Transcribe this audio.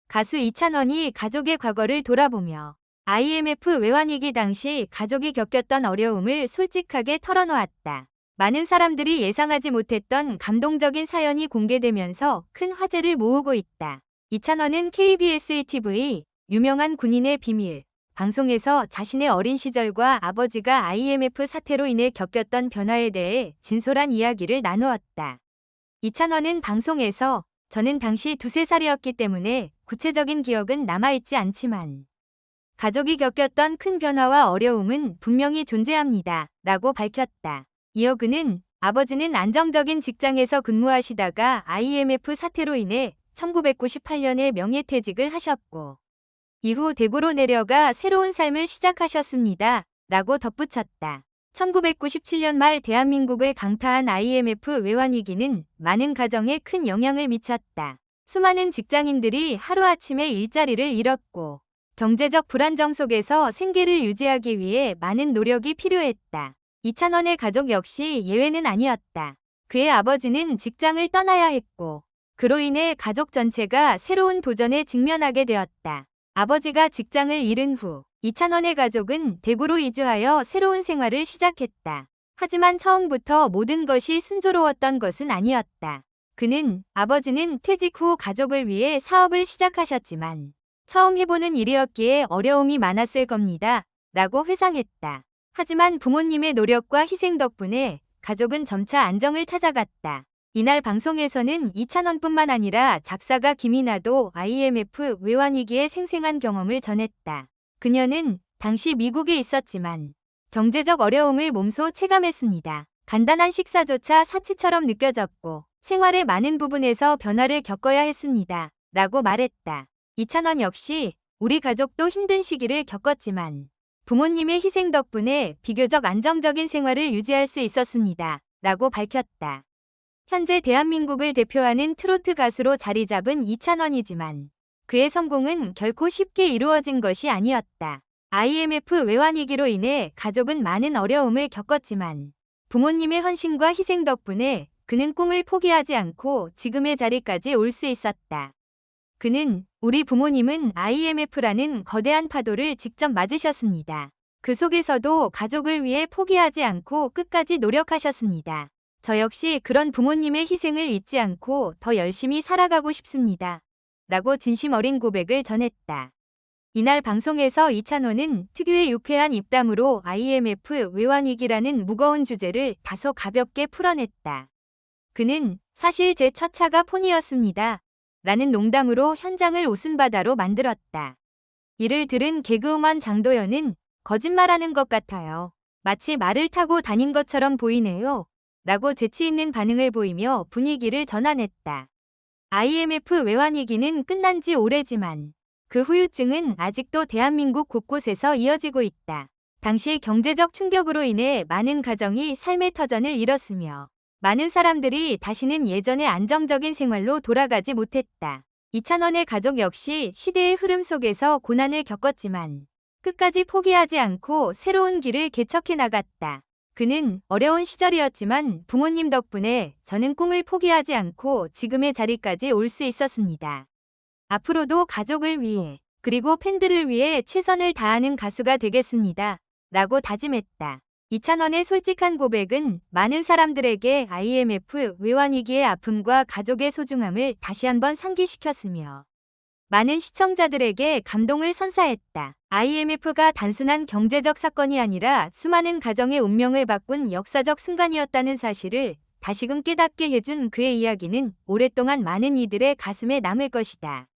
가수 이찬원이 가족의 과거를 돌아보며 IMF 외환위기 당시 가족이 겪었던 어려움을 솔직하게 털어놓았다. 많은 사람들이 예상하지 못했던 감동적인 사연이 공개되면서 큰 화제를 모으고 있다. 이찬원은 KBS TV 유명한 군인의 비밀 방송에서 자신의 어린 시절과 아버지가 IMF 사태로 인해 겪었던 변화에 대해 진솔한 이야기를 나누었다. 이찬원은 방송에서 저는 당시 2~3살이었기 때문에 구체적인 기억은 남아있지 않지만 가족이 겪었던 큰 변화와 어려움은 분명히 존재합니다. 라고 밝혔다. 이어 그는 아버지는 안정적인 직장에서 근무하시다가 IMF 사태로 인해 1998년에 명예퇴직을 하셨고 이후 대구로 내려가 새로운 삶을 시작하셨습니다. 라고 덧붙였다. 1997년 말 대한민국을 강타한 IMF 외환위기는 많은 가정에 큰 영향을 미쳤다. 수많은 직장인들이 하루아침에 일자리를 잃었고 경제적 불안정 속에서 생계를 유지하기 위해 많은 노력이 필요했다. 이찬원의 가족 역시 예외는 아니었다. 그의 아버지는 직장을 떠나야 했고 그로 인해 가족 전체가 새로운 도전에 직면하게 되었다. 아버지가 직장을 잃은 후 이찬원의 가족은 대구로 이주하여 새로운 생활을 시작했다. 하지만 처음부터 모든 것이 순조로웠던 것은 아니었다. 아버지는 퇴직 후 가족을 위해 사업을 시작하셨지만 처음 해보는 일이었기에 어려움이 많았을 겁니다. 라고 회상했다. 하지만 부모님의 노력과 희생 덕분에 가족은 점차 안정을 찾아갔다. 이날 방송에서는 이찬원뿐만 아니라 작사가 김이나도 IMF 외환위기의 생생한 경험을 전했다. 그녀는 당시 미국에 있었지만 경제적 어려움을 몸소 체감했습니다. 간단한 식사조차 사치처럼 느껴졌고 생활의 많은 부분에서 변화를 겪어야 했습니다. 라고 말했다. 이찬원 역시 우리 가족도 힘든 시기를 겪었지만 부모님의 희생 덕분에 비교적 안정적인 생활을 유지할 수 있었습니다. 라고 밝혔다. 현재 대한민국을 대표하는 트로트 가수로 자리 잡은 이찬원이지만 그의 성공은 결코 쉽게 이루어진 것이 아니었다. IMF 외환위기로 인해 가족은 많은 어려움을 겪었지만 부모님의 헌신과 희생 덕분에 그는 꿈을 포기하지 않고 지금의 자리까지 올 수 있었다. 우리 부모님은 IMF라는 거대한 파도를 직접 맞으셨습니다. 그 속에서도 가족을 위해 포기하지 않고 끝까지 노력하셨습니다. 저 역시 그런 부모님의 희생을 잊지 않고 더 열심히 살아가고 싶습니다. 라고 진심 어린 고백을 전했다. 이날 방송에서 이찬원은 특유의 유쾌한 입담으로 IMF 외환위기라는 무거운 주제를 다소 가볍게 풀어냈다. 그는 사실 제 첫 차가 폰이었습니다. 라는 농담으로 현장을 웃음바다로 만들었다. 이를 들은 개그우먼 장도연은 거짓말하는 것 같아요. 마치 말을 타고 다닌 것처럼 보이네요. 라고 재치 있는 반응을 보이며 분위기를 전환했다. IMF 외환위기는 끝난 지 오래지만 그 후유증은 아직도 대한민국 곳곳에서 이어지고 있다. 당시 경제적 충격으로 인해 많은 가정이 삶의 터전을 잃었으며 많은 사람들이 다시는 예전의 안정적인 생활로 돌아가지 못했다. 이찬원의 가족 역시 시대의 흐름 속에서 고난을 겪었지만 끝까지 포기하지 않고 새로운 길을 개척해 나갔다. 그는 어려운 시절이었지만 부모님 덕분에 저는 꿈을 포기하지 않고 지금의 자리까지 올 수 있었습니다. 앞으로도 가족을 위해 그리고 팬들을 위해 최선을 다하는 가수가 되겠습니다. 라고 다짐했다. 이찬원의 솔직한 고백은 많은 사람들에게 IMF 외환위기의 아픔과 가족의 소중함을 다시 한번 상기시켰으며 많은 시청자들에게 감동을 선사했다. IMF가 단순한 경제적 사건이 아니라 수많은 가정의 운명을 바꾼 역사적 순간이었다는 사실을 다시금 깨닫게 해준 그의 이야기는 오랫동안 많은 이들의 가슴에 남을 것이다.